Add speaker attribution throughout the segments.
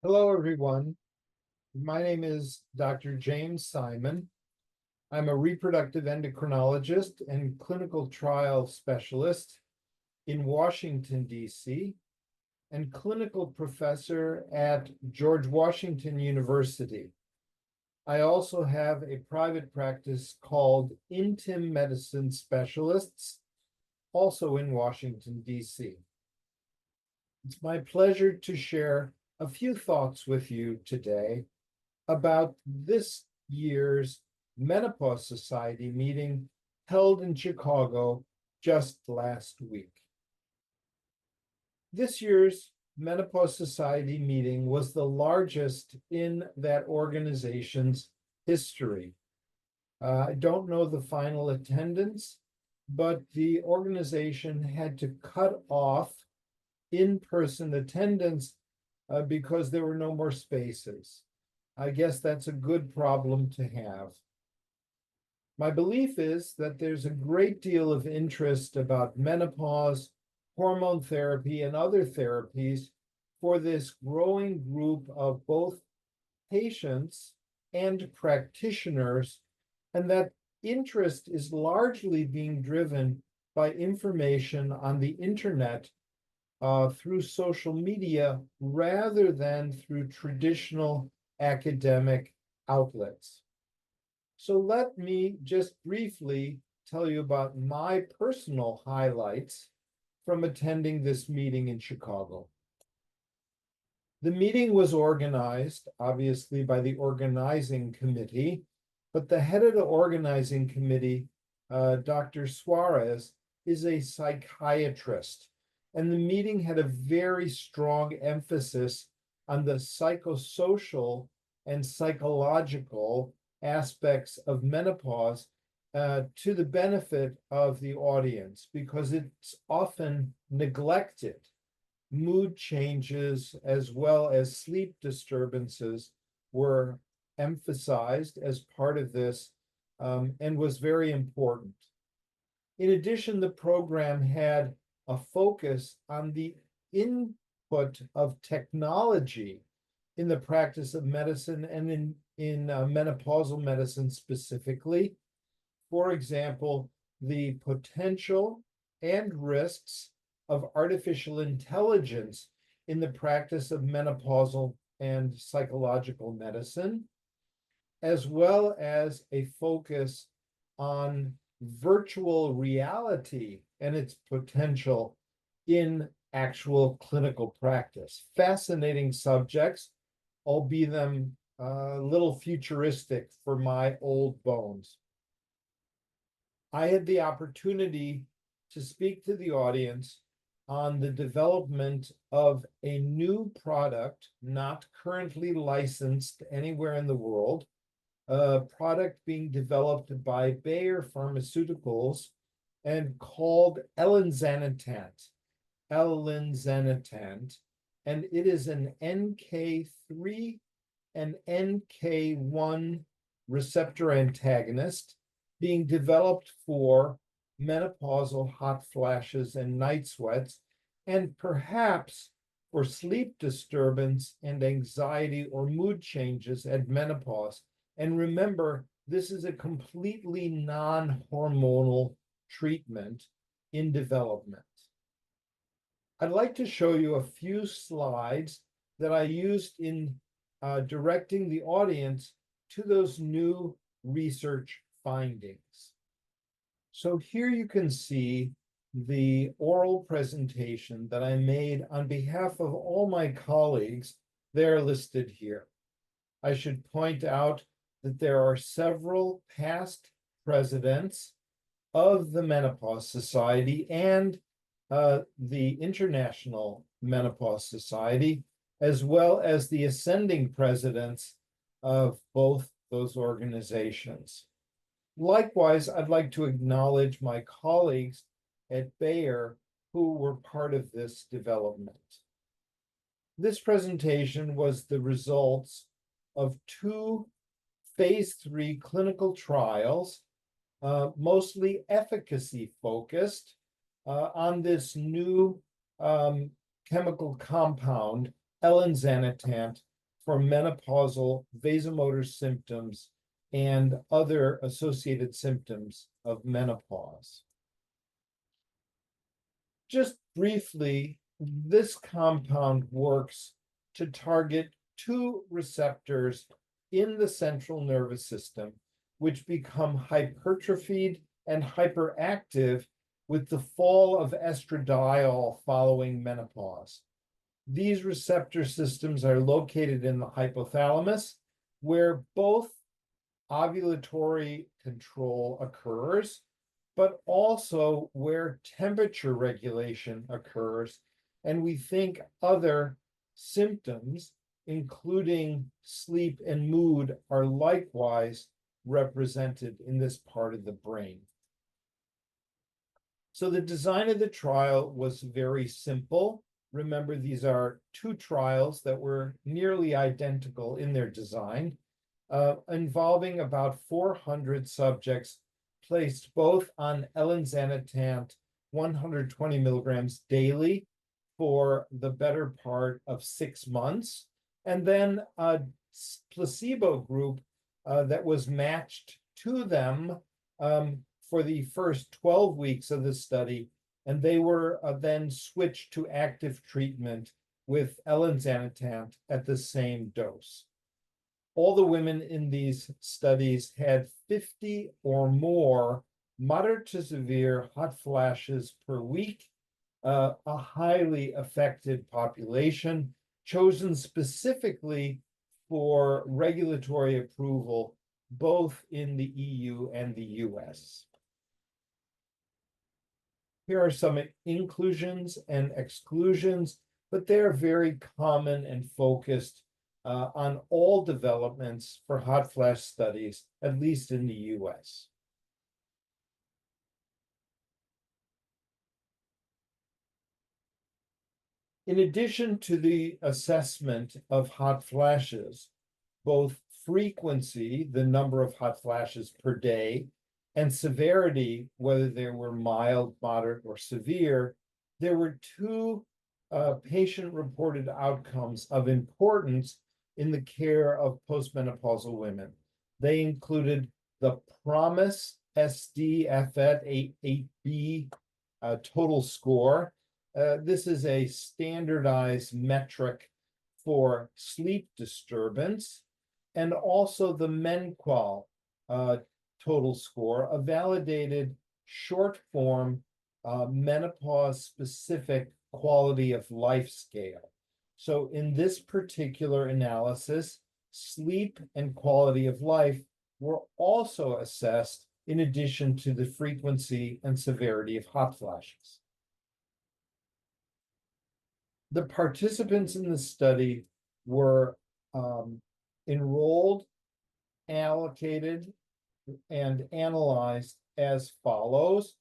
Speaker 1: Hello, everyone. My name is Dr. James Simon. I'm a reproductive endocrinologist and clinical trial specialist in Washington, D.C., and clinical professor at George Washington University. I also have a private practice called IntimMedicine Specialists, also in Washington, D.C. It's my pleasure to share a few thoughts with you today about this year's Menopause Society meeting held in Chicago just last week. This year's Menopause Society meeting was the largest in that organization's history. I don't know the final attendance, but the organization had to cut off in-person attendance because there were no more spaces. I guess that's a good problem to have. My belief is that there's a great deal of interest about menopause, hormone therapy, and other therapies for this growing group of both patients and practitioners, and that interest is largely being driven by information on the internet through social media rather than through traditional academic outlets. So let me just briefly tell you about my personal highlights from attending this meeting in Chicago. The meeting was organized, obviously, by the organizing committee, but the head of the organizing committee, Dr. Suarez, is a psychiatrist. And the meeting had a very strong emphasis on the psychosocial and psychological aspects of menopause to the benefit of the audience, because it's often neglected. Mood changes as well as sleep disturbances were emphasized as part of this and was very important. In addition, the program had a focus on the input of technology in the practice of medicine and in menopausal medicine specifically. For example, the potential and risks of artificial intelligence in the practice of menopausal and psychological medicine, as well as a focus on virtual reality and its potential in actual clinical practice. Fascinating subjects, albeit them a little futuristic for my old bones. I had the opportunity to speak to the audience on the development of a new product not currently licensed anywhere in the world, a product being developed by Bayer Pharmaceuticals and called Elinzanetant, and it is an NK3 and NK1 receptor antagonist being developed for menopausal hot flashes and night sweats, and perhaps for sleep disturbance and anxiety or mood changes at menopause. And remember, this is a completely non-hormonal treatment in development. I'd like to show you a few slides that I used in directing the audience to those new research findings. So here you can see the oral presentation that I made on behalf of all my colleagues. They're listed here. I should point out that there are several past presidents of the Menopause Society and the International Menopause Society, as well as the ascending presidents of both those organizations. Likewise, I'd like to acknowledge my colleagues at Bayer who were part of this development. This presentation was the results of two phase 3 clinical trials, mostly efficacy focused, on this new chemical compound, Elinzanetant, for menopausal vasomotor symptoms and other associated symptoms of menopause. Just briefly, this compound works to target two receptors in the central nervous system, which become hypertrophied and hyperactive with the fall of estradiol following menopause. These receptor systems are located in the hypothalamus, where both ovulatory control occurs, but also where temperature regulation occurs. And we think other symptoms, including sleep and mood, are likewise represented in this part of the brain. So the design of the trial was very simple. Remember, these are two trials that were nearly identical in their design, involving about 400 subjects placed both on Elinzanetant 120 milligrams daily for the better part of 6 months, and then a placebo group that was matched to them for the first 12 weeks of the study, and they were then switched to active treatment with Elinzanetant at the same dose. All the women in these studies had 50 or more moderate to severe hot flashes per week, a highly affected population chosen specifically for regulatory approval, both in the EU and the US. Here are some inclusions and exclusions, but they're very common and focused on all developments for hot flash studies, at least in the US. In addition to the assessment of hot flashes, both frequency, the number of hot flashes per day, and severity, whether they were mild, moderate, or severe, there were two patient-reported outcomes of importance in the care of postmenopausal women. They included the PROMIS SD-FET 8B total score. This is a standardized metric for sleep disturbance, and also the MENQOL total score, a validated short form menopause-specific quality of life scale. So in this particular analysis, sleep and quality of life were also assessed in addition to the frequency and severity of hot flashes. The participants in the study were enrolled, allocated, and analyzed as follows.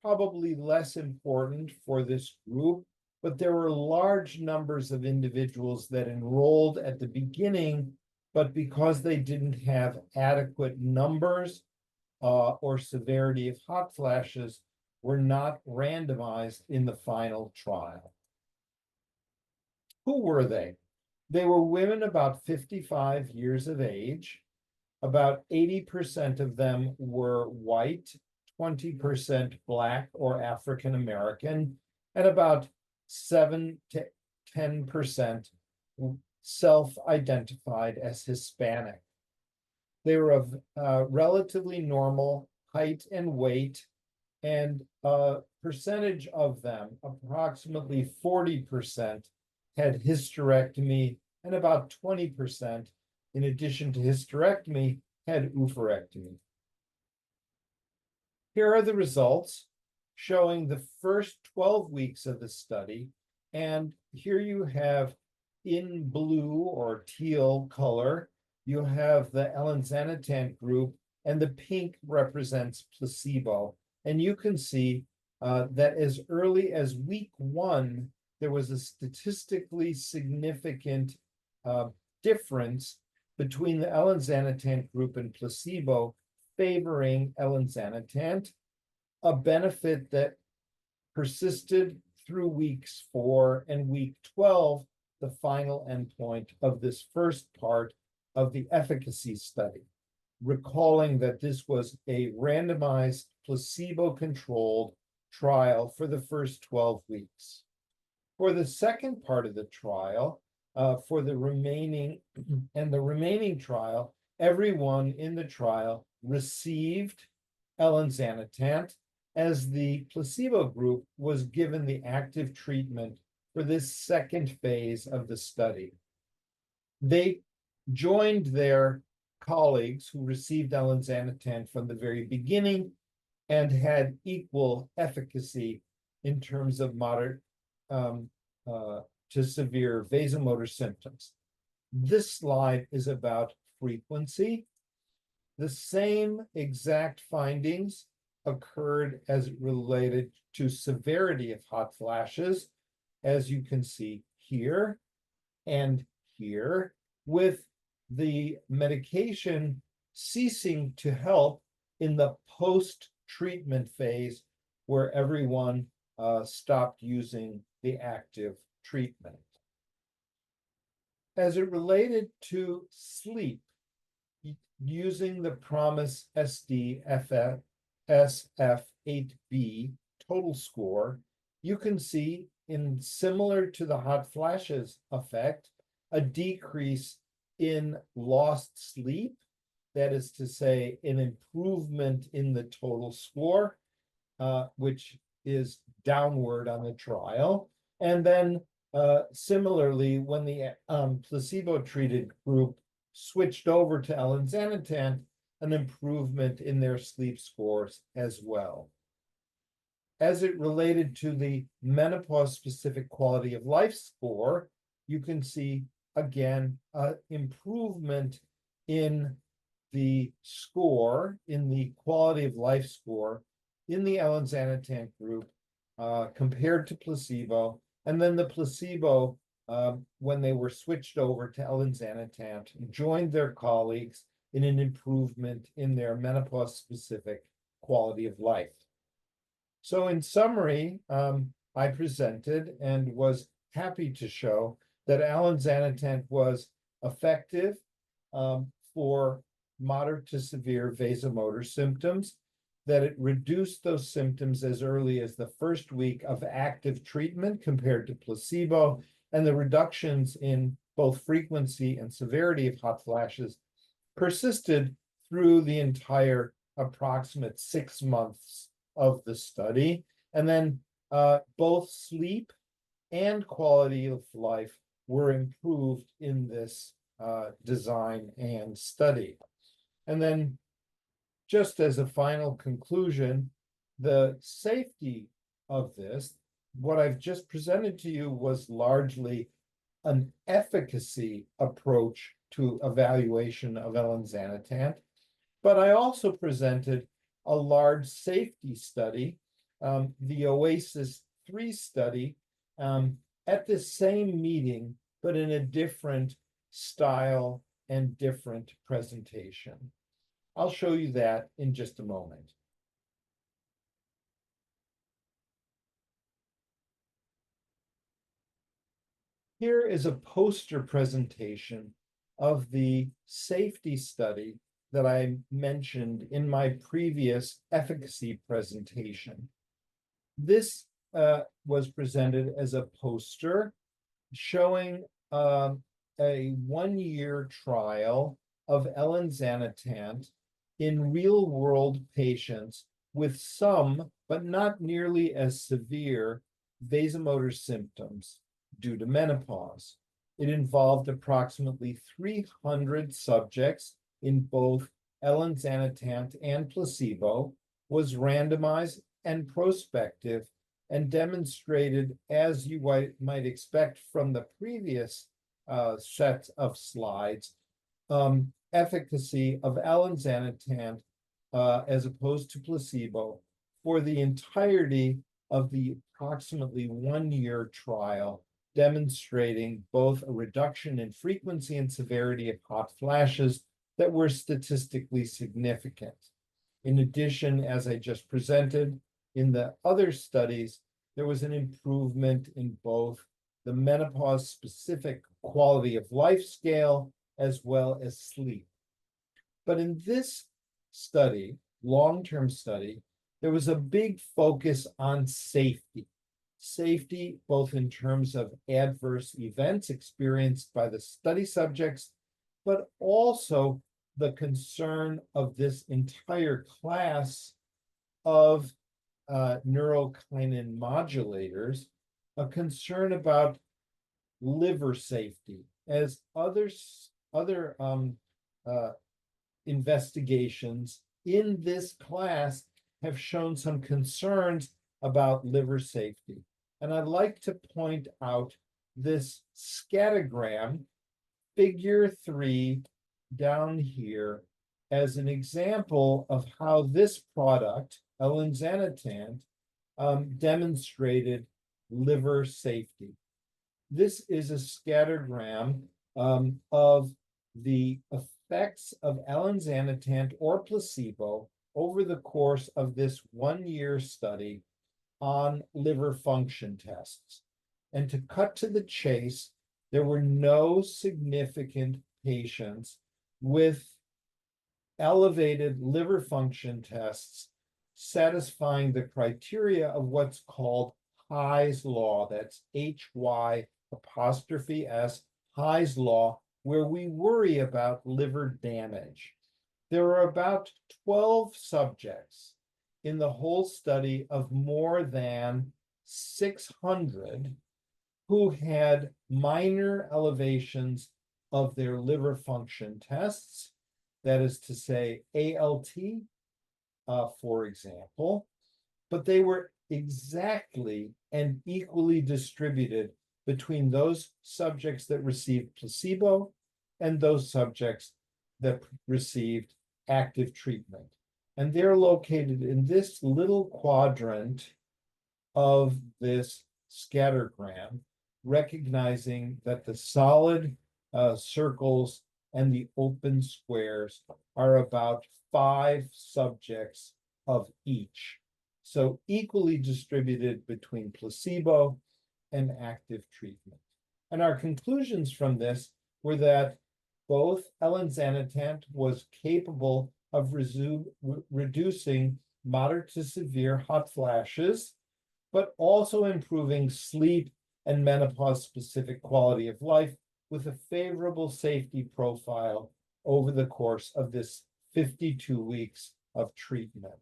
Speaker 1: Probably less important for this group, but there were large numbers of individuals that enrolled at the beginning, but because they didn't have adequate numbers or severity of hot flashes, were not randomized in the final trial. Who were they? They were women about 55 years of age. About 80% of them were white, 20% Black or African American, and about 7 to 10% self-identified as Hispanic. They were of relatively normal height and weight, and a percentage of them, approximately 40%, had hysterectomy, and about 20%, in addition to hysterectomy, had oophorectomy. Here are the results showing the first 12 weeks of the study, and here you have in blue or teal color, you have the Elinzanetant group, and the pink represents placebo. And you can see that as early as week 1, there was a statistically significant difference between the Elinzanetant group and placebo, favoring Elinzanetant, a benefit that persisted through weeks 4 and week 12, the final endpoint of this first part of the efficacy study, recalling that this was a randomized, placebo-controlled trial for the first 12 weeks. For the second part of the trial, for the remaining trial, everyone in the trial received Elinzanetant, as the placebo group was given the active treatment for this second phase of the study. They joined their colleagues who received Elinzanetant from the very beginning and had equal efficacy in terms of moderate to severe vasomotor symptoms. This slide is about frequency. The same exact findings occurred as it related to severity of hot flashes, as you can see here and here, with the medication ceasing to help in the post-treatment phase, where everyone stopped using the active treatment. As it related to sleep, using the PROMIS SF8B total score, you can see, similar to the hot flashes effect, a decrease in lost sleep, that is to say, an improvement in the total score, which is downward on the trial. And then similarly, when the placebo-treated group switched over to Elinzanetant, an improvement in their sleep scores as well. As it related to the menopause-specific quality of life score, you can see, again, improvement in the score, in the quality of life score, in the Elinzanetant group compared to placebo. And then the placebo, when they were switched over to Elinzanetant, joined their colleagues in an improvement in their menopause-specific quality of life. So in summary, I presented and was happy to show that Elinzanetant was effective for moderate to severe vasomotor symptoms, that it reduced those symptoms as early as the first week of active treatment compared to placebo, and the reductions in both frequency and severity of hot flashes persisted through the entire approximate 6 months of the study. And then both sleep and quality of life were improved in this design and study. And then, just as a final conclusion, the safety of this, what I've just presented to you, was largely an efficacy approach to evaluation of Elinzanetant, but I also presented a large safety study, the OASIS 3 study, at the same meeting, but in a different style and different presentation. I'll show you that in just a moment. Here is a poster presentation of the safety study that I mentioned in my previous efficacy presentation. This was presented as a poster showing a 1-year trial of Elinzanetant in real-world patients with some, but not nearly as severe, vasomotor symptoms due to menopause. It involved approximately 300 subjects in both Elinzanetant and placebo, was randomized and prospective, and demonstrated, as you might expect from the previous set of slides, efficacy of Elinzanetant as opposed to placebo for the entirety of the approximately 1-year trial, demonstrating both a reduction in frequency and severity of hot flashes that were statistically significant. In addition, as I just presented, in the other studies, there was an improvement in both the menopause-specific quality of life scale, as well as sleep. But in this study, long-term study, there was a big focus on safety. Safety, both in terms of adverse events experienced by the study subjects, but also the concern of this entire class of neurokinin modulators, a concern about liver safety, as other investigations in this class have shown some concerns about liver safety. And I'd like to point out this scattergram, figure 3, down here, as an example of how this product, Elinzanetant, demonstrated liver safety. This is a scattergram of the effects of Elinzanetant or placebo over the course of this 1-year study on liver function tests. And to cut to the chase, there were no significant patients with elevated liver function tests satisfying the criteria of what's called Hy's Law. That's Hy''S, Hy's Law, where we worry about liver damage. There are about 12 subjects in the whole study of more than 600 who had minor elevations of their liver function tests, that is to say, ALT, for example, but they were exactly and equally distributed between those subjects that received placebo and those subjects that received active treatment. And they're located in this little quadrant of this scattergram, recognizing that the solid circles and the open squares are about 5 subjects of each. So equally distributed between placebo and active treatment. And our conclusions from this were that both Elinzanetant was capable of reducing moderate to severe hot flashes, but also improving sleep and menopause-specific quality of life with a favorable safety profile over the course of this 52 weeks of treatment.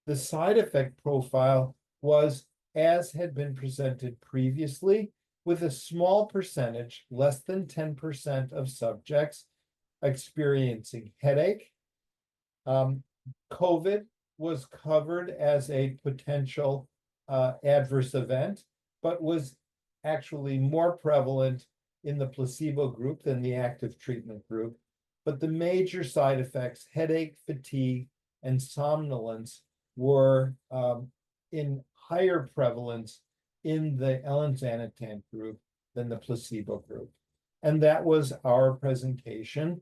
Speaker 1: The side effect profile was, as had been presented previously, with a small percentage, less than 10% of subjects experiencing headache. COVID was covered as a potential adverse event, but was actually more prevalent in the placebo group than the active treatment group. But the major side effects, headache, fatigue, and somnolence, were in higher prevalence in the Elinzanetant group than the placebo group. And that was our presentation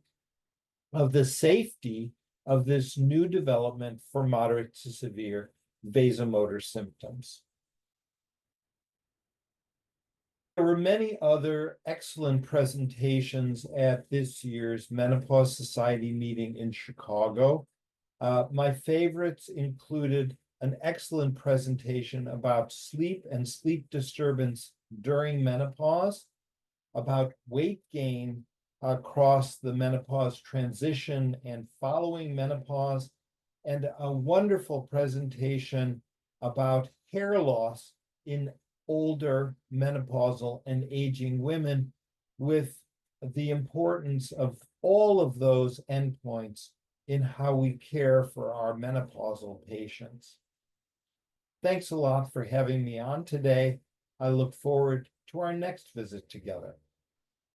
Speaker 1: of the safety of this new development for moderate to severe vasomotor symptoms. There were many other excellent presentations at this year's Menopause Society meeting in Chicago. My favorites included an excellent presentation about sleep and sleep disturbance during menopause, about weight gain across the menopause transition and following menopause, and a wonderful presentation about hair loss in older menopausal and aging women, with the importance of all of those endpoints in how we care for our menopausal patients. Thanks a lot for having me on today. I look forward to our next visit together.